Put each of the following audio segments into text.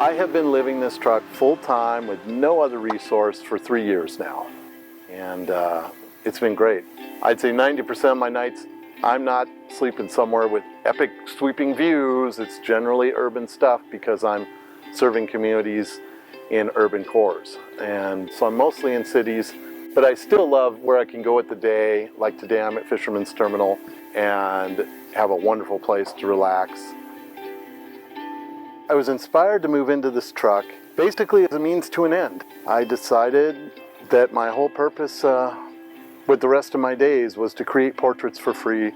I have been living this truck full-time with no other resource for 3 years now, and it's been great. I'd say 90% of my nights I'm not sleeping somewhere with epic sweeping views. It's generally urban stuff because I'm serving communities in urban cores, and so I'm mostly in cities, but I still love where I can go at the day. Like today I'm at Fisherman's Terminal and have a wonderful place to relax. I was inspired to move into this truck basically as a means to an end. I decided that my whole purpose with the rest of my days was to create portraits for free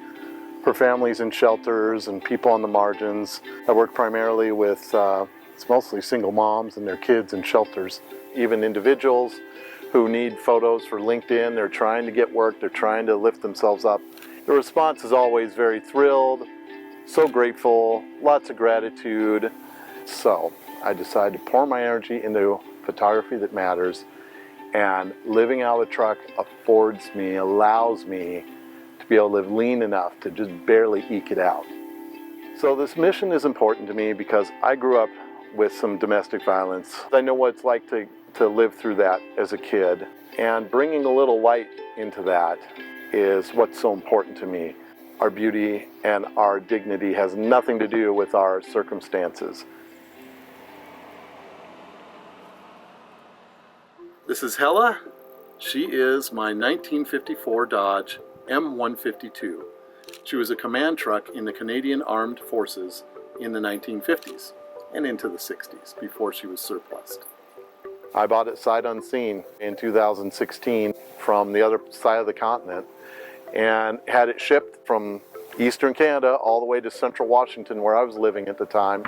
for families in shelters and people on the margins. I work primarily with it's mostly single moms and their kids in shelters, even individuals who need photos for LinkedIn. They're trying to get work, they're trying to lift themselves up. The response is always very thrilled, so grateful, lots of gratitude. So I decided to pour my energy into photography that matters, and living out of the truck allows me to be able to live lean enough to just barely eke it out. So this mission is important to me because I grew up with some domestic violence. I know what it's like to live through that as a kid, and bringing a little light into that is what's so important to me. Our beauty and our dignity has nothing to do with our circumstances. This is Hella. She is my 1954 Dodge M152. She was a command truck in the Canadian Armed Forces in the 1950s and into the 60s before she was surplused. I bought it sight unseen in 2016 from the other side of the continent and had it shipped from eastern Canada all the way to central Washington, where I was living at the time,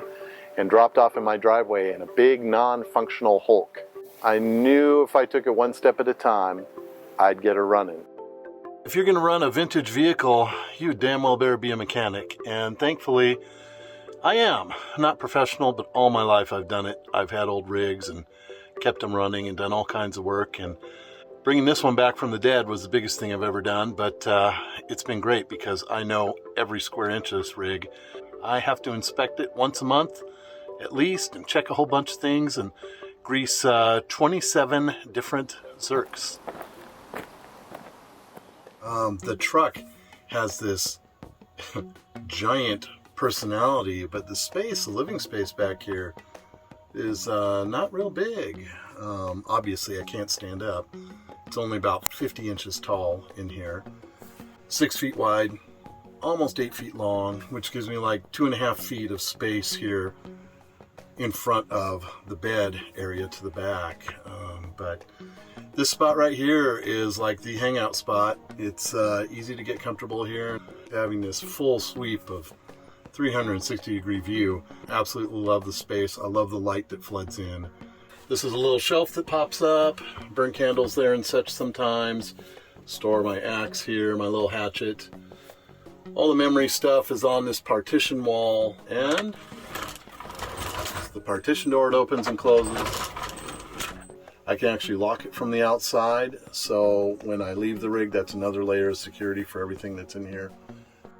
and dropped off in my driveway in a big non-functional Hulk. I knew if I took it one step at a time, I'd get her running. If you're going to run a vintage vehicle, you damn well better be a mechanic. And thankfully, I am. Not professional, but all my life I've done it. I've had old rigs and kept them running and done all kinds of work. And bringing this one back from the dead was the biggest thing I've ever done. But it's been great because I know every square inch of this rig. I have to inspect it once a month at least and check a whole bunch of things and grease 27 different Zerks. The truck has this giant personality, but the living space back here is not real big. Obviously I can't stand up. It's only about 50 inches tall in here, 6 feet wide, almost 8 feet long, which gives me like 2.5 feet of space here in front of the bed area to the back. But this spot right here is like the hangout spot. It's easy to get comfortable here. Having this full sweep of 360 degree view. Absolutely love the space. I love the light that floods in. This is a little shelf that pops up. Burn candles there and such sometimes. Store my axe here, my little hatchet. All the memory stuff is on this partition wall, and the partition door, it opens and closes. I can actually lock it from the outside, so when I leave the rig, that's another layer of security for everything that's in here.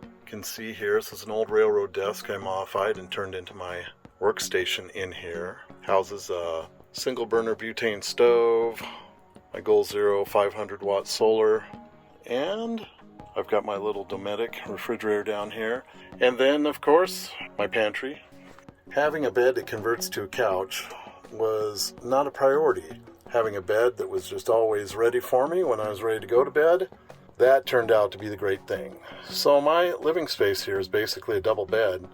You can see here, this is an old railroad desk I modified and turned into my workstation in here. Houses a single burner butane stove, my Goal Zero 500 watt solar, and I've got my little Dometic refrigerator down here. And then, of course, my pantry. Having a bed that converts to a couch was not a priority. Having a bed that was just always ready for me when I was ready to go to bed, that turned out to be the great thing. So my living space here is basically a double bed.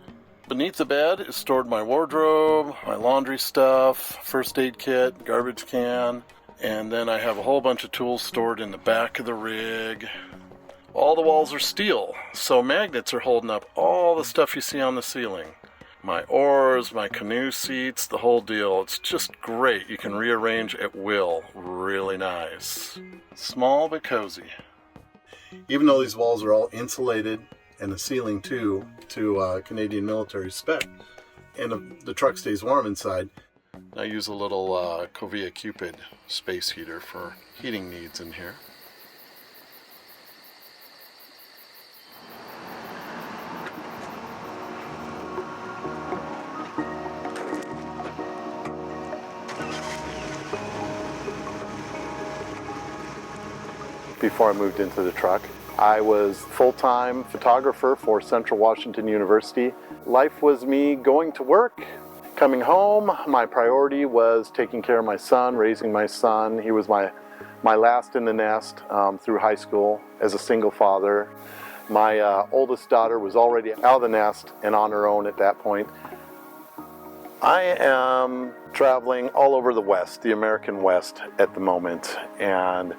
Beneath the bed is stored my wardrobe, my laundry stuff, first aid kit, garbage can, and then I have a whole bunch of tools stored in the back of the rig. All the walls are steel, so magnets are holding up all the stuff you see on the ceiling. My oars, my canoe seats, the whole deal. It's just great. You can rearrange at will. Really nice. Small but cozy. Even though these walls are all insulated, and the ceiling too, to Canadian military spec, and the truck stays warm inside, I use a little Covia Cupid space heater for heating needs in here. before I moved into the truck. I was full-time photographer for Central Washington University. Life was me going to work, coming home. My priority was taking care of my son, raising my son. He was my last in the nest through high school as a single father. My oldest daughter was already out of the nest and on her own at that point. I am traveling all over the West, the American West at the moment, and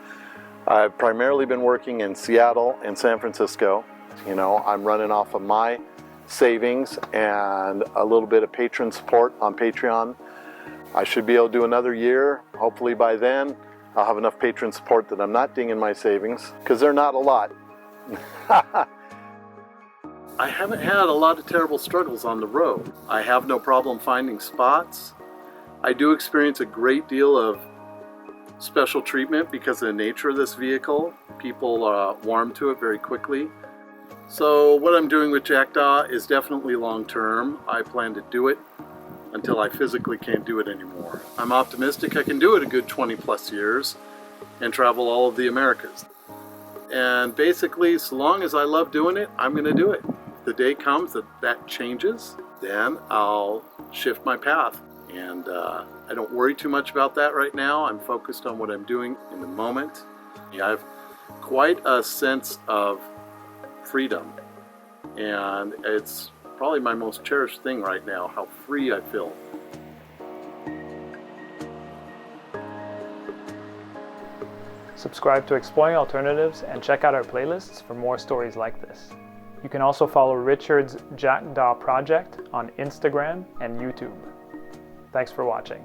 I've primarily been working in Seattle and San Francisco. You know, I'm running off of my savings and a little bit of patron support on Patreon. I should be able to do another year. Hopefully by then I'll have enough patron support that I'm not dinging my savings, because they're not a lot. I haven't had a lot of terrible struggles on the road. I have no problem finding spots. I do experience a great deal of special treatment because of the nature of this vehicle. People warm to it very quickly. So what I'm doing with Jackdaw is definitely long term. I plan to do it until I physically can't do it anymore. I'm optimistic I can do it a good 20 plus years and travel all of the Americas. And basically, so long as I love doing it, I'm going to do it. If the day comes that changes, then I'll shift my path. And I don't worry too much about that right now. I'm focused on what I'm doing in the moment. I have quite a sense of freedom, and it's probably my most cherished thing right now, how free I feel. Subscribe to Exploring Alternatives and check out our playlists for more stories like this. You can also follow Richard's Jackdaw project on Instagram and YouTube. Thanks for watching.